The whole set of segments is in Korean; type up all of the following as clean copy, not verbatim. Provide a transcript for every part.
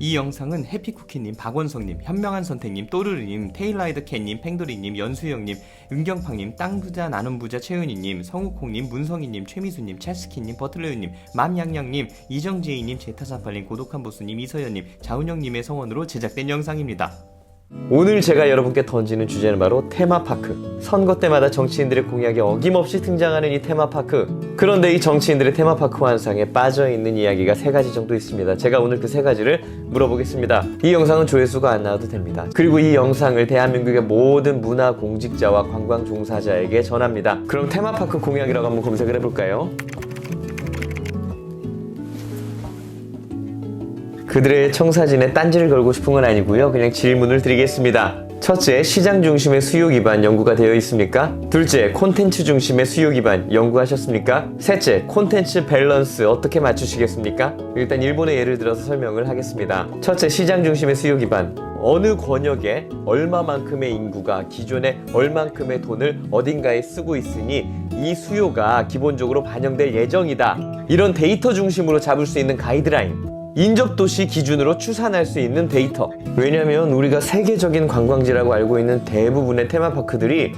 이 영상은 해피쿠키님, 박원성님, 현명한 선택님, 또르르님, 테일라이드캣님, 팽돌이님, 연수영님, 은경팡님, 땅부자 나눔부자 최은희님, 성우콩님, 문성희님, 최미수님, 찰스키님, 버틀러유님, 맘양양님, 이정재희님, 제타사팔님, 고독한 보스님, 이서연님, 자운영님의 성원으로 제작된 영상입니다. 오늘 제가 여러분께 던지는 주제는 바로 테마파크. 선거 때마다 정치인들의 공약이 어김없이 등장하는 이 테마파크. 그런데 이 정치인들의 테마파크 환상에 빠져있는 이야기가 3가지 정도 있습니다. 제가 오늘 그 3가지를 물어보겠습니다. 이 영상은 조회수가 안 나와도 됩니다. 그리고 이 영상을 대한민국의 모든 문화 공직자와 관광 종사자에게 전합니다. 그럼 테마파크 공약이라고 한번 검색을 해볼까요? 그들의 청사진에 딴지를 걸고 싶은 건 아니고요. 그냥 질문을 드리겠습니다. 첫째, 시장 중심의 수요 기반 연구가 되어 있습니까? 둘째, 콘텐츠 중심의 수요 기반 연구하셨습니까? 셋째, 콘텐츠 밸런스 어떻게 맞추시겠습니까? 일단 일본의 예를 들어서 설명을 하겠습니다. 첫째, 시장 중심의 수요 기반. 어느 권역에 얼마만큼의 인구가 기존에 얼만큼의 돈을 어딘가에 쓰고 있으니 이 수요가 기본적으로 반영될 예정이다. 이런 데이터 중심으로 잡을 수 있는 가이드라인. 인접도시 기준으로 추산할 수 있는 데이터. 왜냐면 우리가 세계적인 관광지라고 알고 있는 대부분의 테마파크들이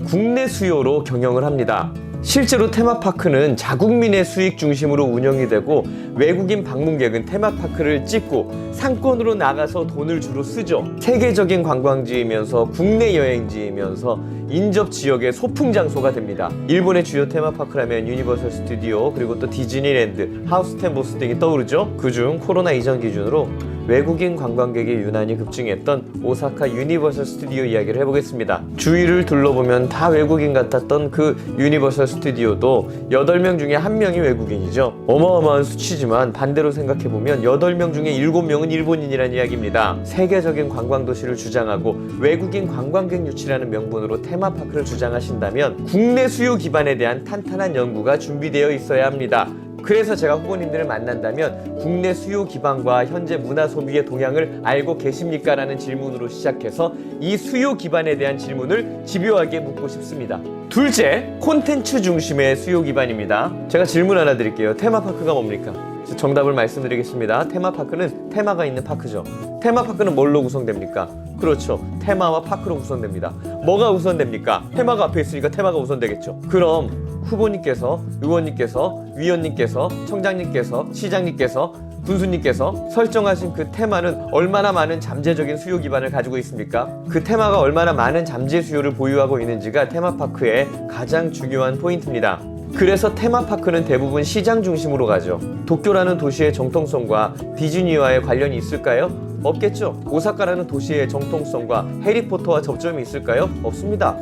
국내 수요로 경영을 합니다. 실제로 테마파크는 자국민의 수익 중심으로 운영이 되고 외국인 방문객은 테마파크를 찍고 상권으로 나가서 돈을 주로 쓰죠. 세계적인 관광지이면서 국내 여행지이면서 인접 지역의 소풍 장소가 됩니다. 일본의 주요 테마파크라면 유니버설 스튜디오, 그리고 또 디즈니랜드, 하우스텐보스 등이 떠오르죠. 그중 코로나 이전 기준으로 외국인 관광객이 유난히 급증했던 오사카 유니버설 스튜디오 이야기를 해보겠습니다. 주위를 둘러보면 다 외국인 같았던 그 유니버설 스튜디오도 8명 중에 1명이 외국인이죠. 어마어마한 수치지만 반대로 생각해보면 8명 중에 7명은 일본인이라는 이야기입니다. 세계적인 관광도시를 주장하고 외국인 관광객 유치라는 명분으로 테마파크를 주장하신다면 국내 수요 기반에 대한 탄탄한 연구가 준비되어 있어야 합니다. 그래서 제가 후보님들을 만난다면 국내 수요 기반과 현재 문화 소비의 동향을 알고 계십니까? 라는 질문으로 시작해서 이 수요 기반에 대한 질문을 집요하게 묻고 싶습니다. 둘째, 콘텐츠 중심의 수요 기반입니다. 제가 질문 하나 드릴게요. 테마파크가 뭡니까? 정답을 말씀드리겠습니다. 테마파크는 테마가 있는 파크죠. 테마파크는 뭘로 구성됩니까? 그렇죠. 테마와 파크로 구성됩니다. 뭐가 우선됩니까? 테마가 앞에 있으니까 테마가 우선되겠죠. 그럼 후보님께서, 의원님께서, 위원님께서, 청장님께서, 시장님께서, 군수님께서 설정하신 그 테마는 얼마나 많은 잠재적인 수요 기반을 가지고 있습니까? 그 테마가 얼마나 많은 잠재 수요를 보유하고 있는지가 테마파크의 가장 중요한 포인트입니다. 그래서 테마파크는 대부분 시장 중심으로 가죠. 도쿄라는 도시의 정통성과 디즈니와의 관련이 있을까요? 없겠죠. 오사카라는 도시의 정통성과 해리포터와 접점이 있을까요? 없습니다.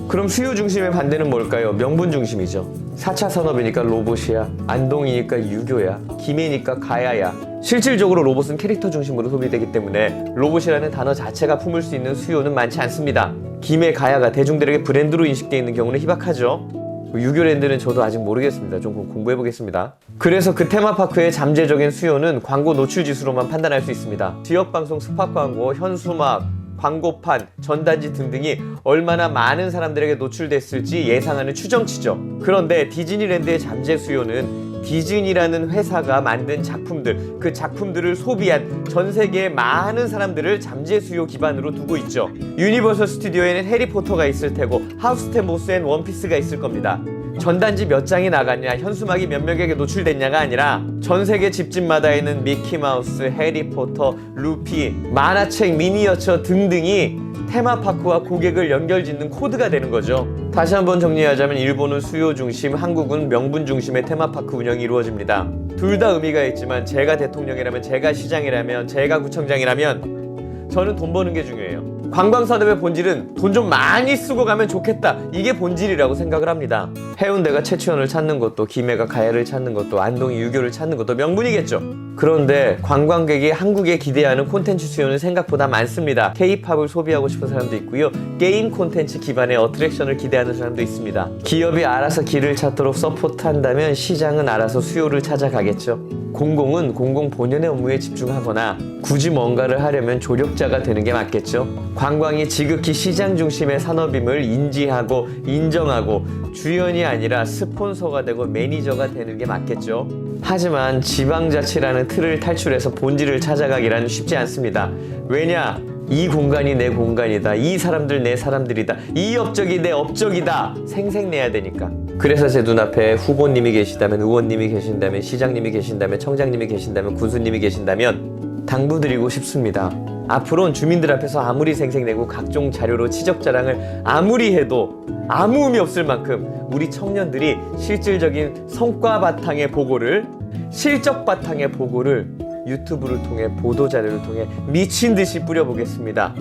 그럼 수요 중심의 반대는 뭘까요? 명분 중심이죠. 4차 산업이니까 로봇이야, 안동이니까 유교야, 김해니까 가야야. 실질적으로 로봇은 캐릭터 중심으로 소비되기 때문에 로봇이라는 단어 자체가 품을 수 있는 수요는 많지 않습니다. 김해, 가야가 대중들에게 브랜드로 인식되어 있는 경우는 희박하죠. 유교랜드는 저도 아직 모르겠습니다. 좀 공부해 보겠습니다. 그래서 그 테마파크의 잠재적인 수요는 광고 노출 지수로만 판단할 수 있습니다. 지역방송 스팟 광고, 현수막, 광고판, 전단지 등등이 얼마나 많은 사람들에게 노출됐을지 예상하는 추정치죠. 그런데 디즈니랜드의 잠재 수요는 디즈니라는 회사가 만든 작품들, 그 작품들을 소비한 전 세계의 많은 사람들을 잠재 수요 기반으로 두고 있죠. 유니버설 스튜디오에는 해리포터가 있을 테고 하우스텐보스엔 원피스가 있을 겁니다. 전단지 몇 장이 나갔냐, 현수막이 몇 명에게 노출됐냐가 아니라 전 세계 집집마다 있는 미키마우스, 해리포터, 루피, 만화책, 미니어처 등등이 테마파크와 고객을 연결짓는 코드가 되는 거죠. 다시 한번 정리하자면 일본은 수요 중심, 한국은 명분 중심의 테마파크 운영이 이루어집니다. 둘 다 의미가 있지만 제가 대통령이라면, 제가 시장이라면, 제가 구청장이라면 저는 돈 버는 게 중요해요. 관광산업의 본질은 돈 좀 많이 쓰고 가면 좋겠다, 이게 본질이라고 생각을 합니다. 해운대가 채취원을 찾는 것도, 김해가 가야를 찾는 것도, 안동이 유교를 찾는 것도 명분이겠죠. 그런데 관광객이 한국에 기대하는 콘텐츠 수요는 생각보다 많습니다. K-팝을 소비하고 싶은 사람도 있고요, 게임 콘텐츠 기반의 어트랙션을 기대하는 사람도 있습니다. 기업이 알아서 길을 찾도록 서포트한다면 시장은 알아서 수요를 찾아가겠죠. 공공은 공공 본연의 업무에 집중하거나 굳이 뭔가를 하려면 조력자가 되는 게 맞겠죠. 관광이 지극히 시장 중심의 산업임을 인지하고 인정하고 주연이 아니라 스폰서가 되고 매니저가 되는 게 맞겠죠. 하지만 지방자치라는 틀을 탈출해서 본질을 찾아가기란 쉽지 않습니다. 왜냐? 이 공간이 내 공간이다. 이 사람들 내 사람들이다. 이 업적이 내 업적이다. 생색내야 되니까. 그래서 제 눈앞에 후보님이 계시다면, 의원님이 계신다면, 시장님이 계신다면, 청장님이 계신다면, 군수님이 계신다면 당부드리고 싶습니다. 앞으로는 주민들 앞에서 아무리 생색내고 각종 자료로 치적 자랑을 아무리 해도 아무 의미 없을 만큼 우리 청년들이 실질적인 성과 바탕의 보고를, 실적 바탕의 보고를 유튜브를 통해, 보도자료를 통해 미친 듯이 뿌려보겠습니다.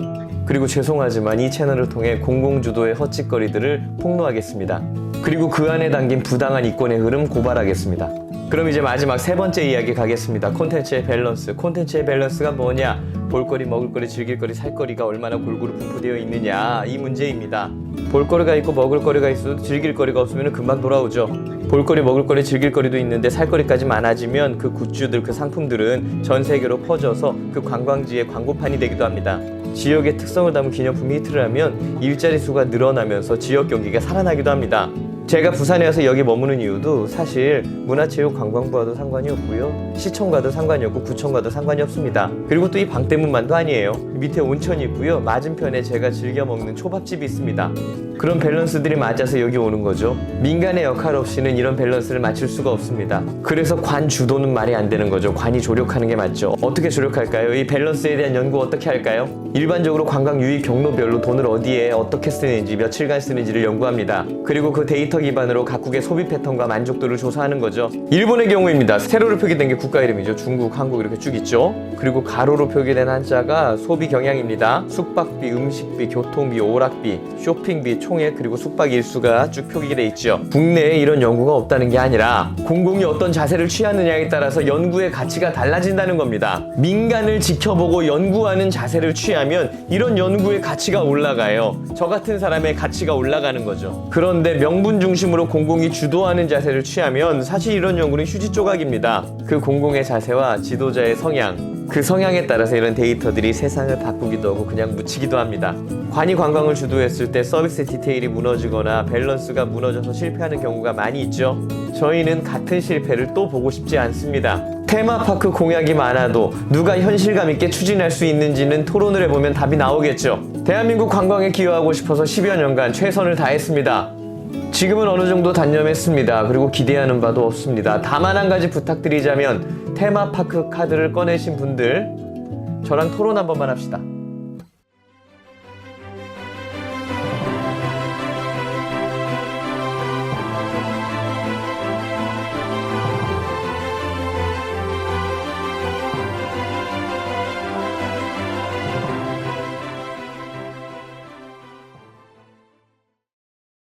그리고 죄송하지만 이 채널을 통해 공공주도의 헛짓거리들을 폭로하겠습니다. 그리고 그 안에 담긴 부당한 이권의 흐름 고발하겠습니다. 그럼 이제 마지막 세 번째 이야기 가겠습니다. 콘텐츠의 밸런스. 콘텐츠의 밸런스가 뭐냐? 볼거리, 먹을거리, 즐길거리, 살거리가 얼마나 골고루 분포되어 있느냐, 이 문제입니다. 볼거리가 있고 먹을거리가 있어도 즐길거리가 없으면 금방 돌아오죠. 볼거리, 먹을거리, 즐길거리도 있는데 살거리까지 많아지면 그 굿즈들, 그 상품들은 전 세계로 퍼져서 그 관광지의 광고판이 되기도 합니다. 지역의 특성을 담은 기념품이 히트를 하면 일자리 수가 늘어나면서 지역 경기가 살아나기도 합니다. 제가 부산에 와서 여기 머무는 이유도 사실 문화체육관광부와도 상관이 없고요, 시청과도 상관이 없고 구청과도 상관이 없습니다. 그리고 또 이 방 때문만도 아니에요. 밑에 온천이 있고요, 맞은편에 제가 즐겨 먹는 초밥집이 있습니다. 그런 밸런스들이 맞아서 여기 오는 거죠. 민간의 역할 없이는 이런 밸런스를 맞출 수가 없습니다. 그래서 관 주도는 말이 안 되는 거죠. 관이 조력하는 게 맞죠. 어떻게 조력할까요? 이 밸런스에 대한 연구 어떻게 할까요? 일반적으로 관광 유입 경로별로 돈을 어디에 어떻게 쓰는지, 며칠간 쓰는지를 연구합니다. 그리고 그 데이터 기반으로 각국의 소비 패턴과 만족도를 조사하는 거죠. 일본의 경우입니다. 세로로 표기된 게 국가 이름이죠. 중국, 한국 이렇게 쭉 있죠. 그리고 가로로 표기된 한자가 소비 경향입니다. 숙박비, 음식비, 교통비, 오락비, 쇼핑비, 총액, 그리고 숙박 일수가 쭉 표기돼 있죠. 국내에 이런 연구가 없다는 게 아니라 공공이 어떤 자세를 취하느냐에 따라서 연구의 가치가 달라진다는 겁니다. 민간을 지켜보고 연구하는 자세를 취하면 이런 연구의 가치가 올라가요. 저 같은 사람의 가치가 올라가는 거죠. 그런데 명분 중심으로 공공이 주도하는 자세를 취하면 사실 이런 연구는 휴지 조각입니다. 그 공공의 자세와 지도자의 성향, 그 성향에 따라서 이런 데이터들이 세상을 바꾸기도 하고 그냥 묻히기도 합니다. 관이 관광을 주도했을 때 서비스 디테일이 무너지거나 밸런스가 무너져서 실패하는 경우가 많이 있죠. 저희는 같은 실패를 또 보고 싶지 않습니다. 테마파크 공약이 많아도 누가 현실감 있게 추진할 수 있는지는 토론을 해보면 답이 나오겠죠. 대한민국 관광에 기여하고 싶어서 10여 년간 최선을 다했습니다. 지금은 어느 정도 단념했습니다. 그리고 기대하는 바도 없습니다. 다만 한 가지 부탁드리자면 테마파크 카드를 꺼내신 분들 저랑 토론 한 번만 합시다.